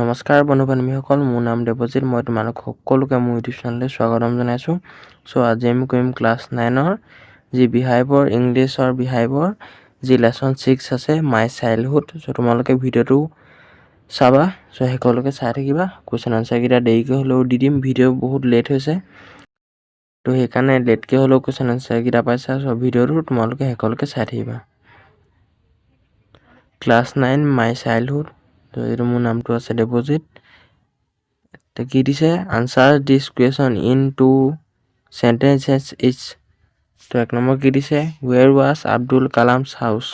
নমস্কাৰ বন্ধু-বান্ধৱীসকল, মোৰ নাম দেৱজিৎ। মই তোমালোক সকলোকে মোৰ ইউটিউব চেনেললৈ স্বাগতম জনাইছোঁ। আজি আমি কৰিম ক্লাছ 9ৰ যি বিহাইভৰ ইংলিছৰ বিহাইভৰ যি লেসন 6 আছে মাই চাইল্ডহুড। তোমালোকে ভিডিঅ'টো চাবা। সকলোকে চাই থাকিবা। কোৱেশ্চন আনসাৰ কেইটা দেৰিকৈ হ'লেও দি দিম। ভিডিঅ' বহুত লেট হৈছে, তো সেইকাৰণে লেটকৈ হ'লেও কোৱেশ্চন আনসাৰ কেইটা পাইছা। ভিডিঅ'টো তোমালোকে সকলোকে চাই থাকিবা। Class 9 my childhood. তো এইটো মোৰ নামটো আছে দেৱজিৎ। তো কি দিছে, আনসাৰ দিছ কুৱেশ্যন ইন 2 sentences each। তো এক নম্বৰ কি দিছে, where was Abdul Kalam's house.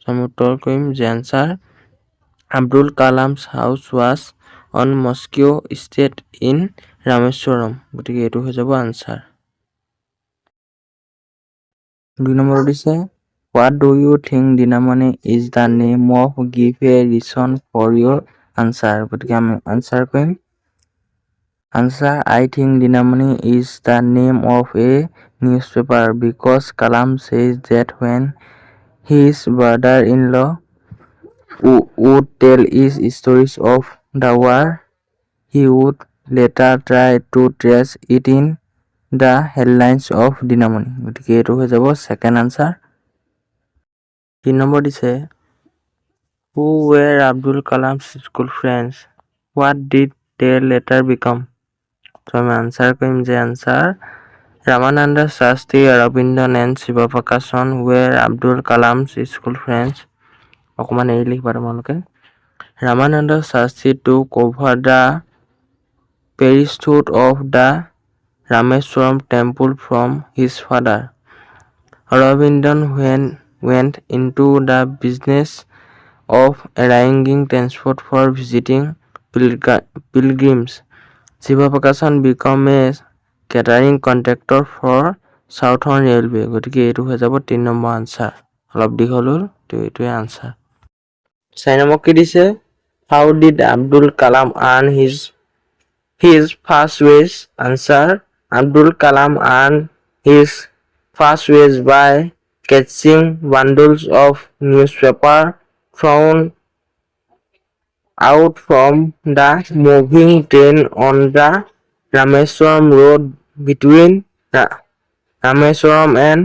আমি উত্তৰ কৰিম যে answer Abdul Kalam's house was on mosque street in Rameswaram. গতিকে এইটো হৈ যাব আনসাৰ। 2 নম্বৰ দিছে, what do you think Dinamani is the name of give a reason for your answer. গতিকে আমি আনসাৰ কৰিম answer I think Dinamani is the name of a newspaper because Kalam says that when his brother-in-law would tell his stories of the war, he would later try to trace it in the headlines of Dinamani. গতিকে এইটো হৈ যাব second answer. 3 number দিছে, who were Abdul Kalam's school friends? What did they later become? তো আমি answer কৰিম যে answer Ramananda Shastri, Aurobindo and Shiva Prakasan were Abdul Kalam's school friends. অকমান এই লিখিবা তোমালোকে। Ramananda Shastri took over the priesthood of the Rameswaram temple from his father. Aurobindo went into the business of arranging transport for visiting pilgrims. Shiva Prakasan became a catering contractor for Southern Railway. গতিকে এইটো হৈ যাব 3 number answer. অলপ দীঘল হ'ল, তো এইটোৱে answer. 4 number কি দিছে, how did Abdul Kalam earn his first wage? Answer, Abdul Kalam earned his first wage by catching bundles of newspaper thrown out from the moving train on the Rameswaram road between Rameswaram and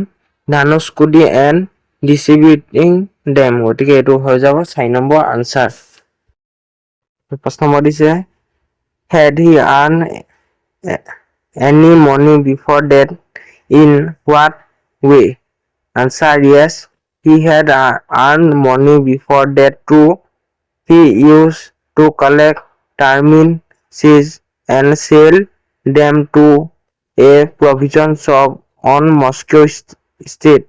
Dhanushkodi and distributing them. গতিকে এইটো হৈ যাব 4 number answer. 5 number দিছে, had he earned any money before that? In what way? Answer, yes, he had earned money before that too. He used to collect termine seeds and sell them to a provision shop on Moscow Street.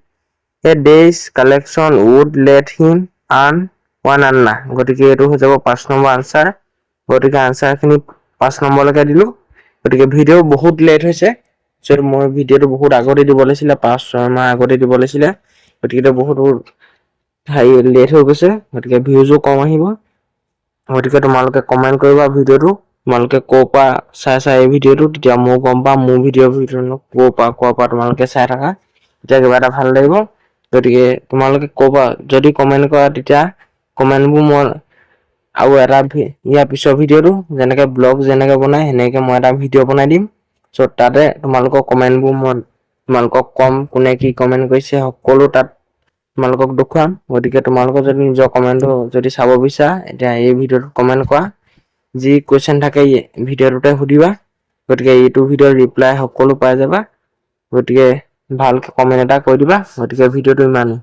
A day's collection would let him earn 1 anna. গতিকে এইটো হৈ যাব 5 number answer. গতিকে আনসাৰখিনি 5 নম্বৰলৈকে দিলোঁ। গতিকে video' বহুত late হৈছে, মই ভিডিঅ'টো বহুত আগতে দিব লাগিছিলে, 5-6 মাহ আগতে দিব লাগিছিলে। গতিকে বহুত লেট হৈ গৈছে, গতিকে ভিউজো কম আহিব। গতিকে তোমালোকে কমেণ্ট কৰিবা ভিডিঅ'টো তোমালোকে ক'ৰ পৰা চাই এই ভিডিঅ'টো, তেতিয়া মই গম পাম মোৰ ভিডিঅ' ক'ৰ পৰা তোমালোকে চাই থাকা, তেতিয়া কিবা এটা ভাল লাগিব। গতিকে তোমালোকে ক'বা, যদি কমেণ্ট কৰা তেতিয়া কমেণ্টবোৰ মই আৰু এটা ইয়াৰ পিছৰ ভিডিঅ'টো যেনেকৈ ব্লগ যেনেকৈ বনাই সেনেকৈ মই এটা ভিডিঅ' বনাই দিম। তাতে তোমালোকৰ কমেণ্টবোৰ মই তোমালোকক কম, কোনে কি কমেণ্ট কৰিছে সকলো তাত তোমালোকক দেখুৱাম। গতিকে তোমালোকৰ যদি নিজৰ কমেণ্টটো যদি চাব বিচাৰা, এতিয়া এই ভিডিঅ'টোত কমেণ্ট কৰা, যি কুৱেশ্যন থাকে ভিডিঅ'টোতে সুধিবা। গতিকে এইটো ভিডিঅ'ৰ ৰিপ্লাই সকলো পাই যাবা। গতিকে ভালকৈ কমেণ্ট এটা কৰি দিবা। গতিকে ভিডিঅ'টো ইমানেই।